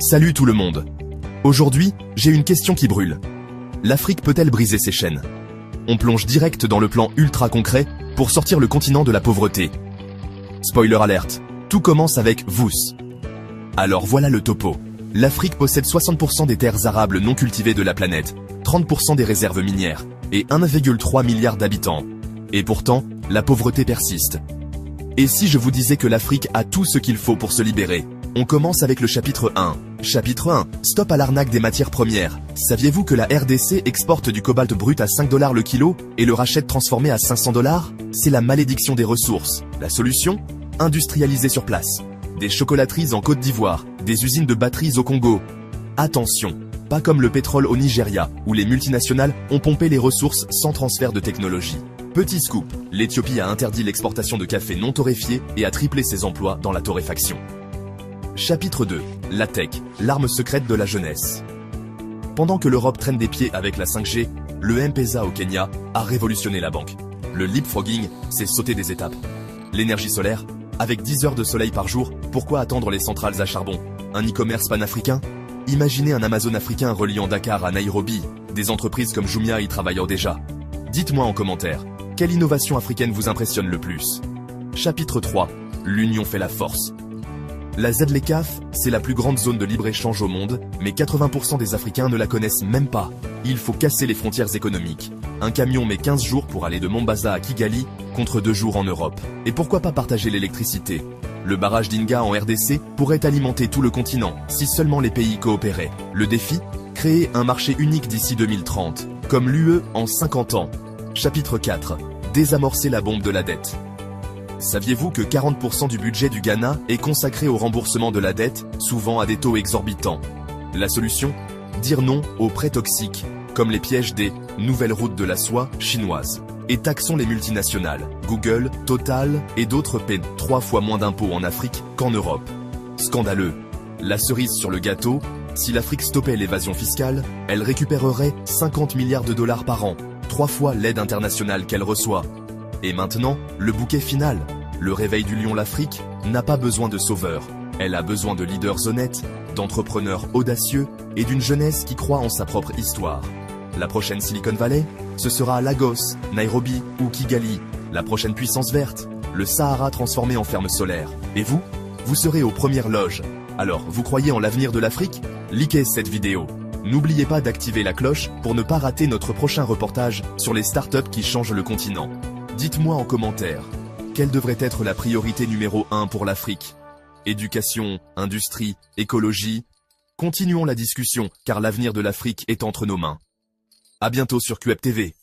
Salut tout le monde. Aujourd'hui, j'ai une question qui brûle. L'Afrique peut-elle briser ses chaînes? On plonge direct dans le plan ultra concret pour sortir le continent de la pauvreté. Spoiler alert, tout commence avec VOUS. Alors voilà le topo. L'Afrique possède 60% des terres arables non cultivées de la planète, 30% des réserves minières et 1,3 milliard d'habitants. Et pourtant, la pauvreté persiste. Et si je vous disais que l'Afrique a tout ce qu'il faut pour se libérer? On commence avec le chapitre 1. Chapitre 1. Stop à l'arnaque des matières premières. Saviez-vous que la RDC exporte du cobalt brut à 5 $ le kilo et le rachète transformé à 500 $? C'est la malédiction des ressources. La solution? Industrialiser sur place. Des chocolateries en Côte d'Ivoire, des usines de batteries au Congo. Attention, pas comme le pétrole au Nigeria, où les multinationales ont pompé les ressources sans transfert de technologie. Petit scoop, l'Éthiopie a interdit l'exportation de café non torréfié et a triplé ses emplois dans la torréfaction. Chapitre 2. La tech, l'arme secrète de la jeunesse. Pendant que l'Europe traîne des pieds avec la 5G, le M-Pesa au Kenya a révolutionné la banque. Le leapfrogging, c'est sauter des étapes. L'énergie solaire, avec 10 heures de soleil par jour, pourquoi attendre les centrales à charbon? Un e-commerce panafricain? Imaginez un Amazon africain reliant Dakar à Nairobi. Des entreprises comme Jumia y travaillent déjà. Dites-moi en commentaire, quelle innovation africaine vous impressionne le plus? Chapitre 3. L'union fait la force. La ZLECAf, c'est la plus grande zone de libre-échange au monde, mais 80% des Africains ne la connaissent même pas. Il faut casser les frontières économiques. Un camion met 15 jours pour aller de Mombasa à Kigali, contre 2 jours en Europe. Et pourquoi pas partager l'électricité? Le barrage d'Inga en RDC pourrait alimenter tout le continent, si seulement les pays coopéraient. Le défi? Créer un marché unique d'ici 2030, comme l'UE en 50 ans. Chapitre 4. Désamorcer la bombe de la dette. Saviez-vous que 40% du budget du Ghana est consacré au remboursement de la dette, souvent à des taux exorbitants? La solution? Dire non aux prêts toxiques, comme les pièges des nouvelles routes de la soie chinoises. Et taxons les multinationales. Google, Total et d'autres paient 3 fois moins d'impôts en Afrique qu'en Europe. Scandaleux. La cerise sur le gâteau, si l'Afrique stoppait l'évasion fiscale, elle récupérerait 50 milliards de dollars par an, 3 fois l'aide internationale qu'elle reçoit. Et maintenant, le bouquet final. Le réveil du lion l'Afrique n'a pas besoin de sauveurs. Elle a besoin de leaders honnêtes, d'entrepreneurs audacieux et d'une jeunesse qui croit en sa propre histoire. La prochaine Silicon Valley, ce sera Lagos, Nairobi ou Kigali. La prochaine puissance verte, le Sahara transformé en ferme solaire. Et vous? Vous serez aux premières loges. Alors, vous croyez en l'avenir de l'Afrique? Likez cette vidéo. N'oubliez pas d'activer la cloche pour ne pas rater notre prochain reportage sur les startups qui changent le continent. Dites-moi en commentaire, quelle devrait être la priorité numéro 1 pour l'Afrique? Éducation, industrie, écologie? Continuons la discussion, car l'avenir de l'Afrique est entre nos mains. À bientôt sur QwebTV.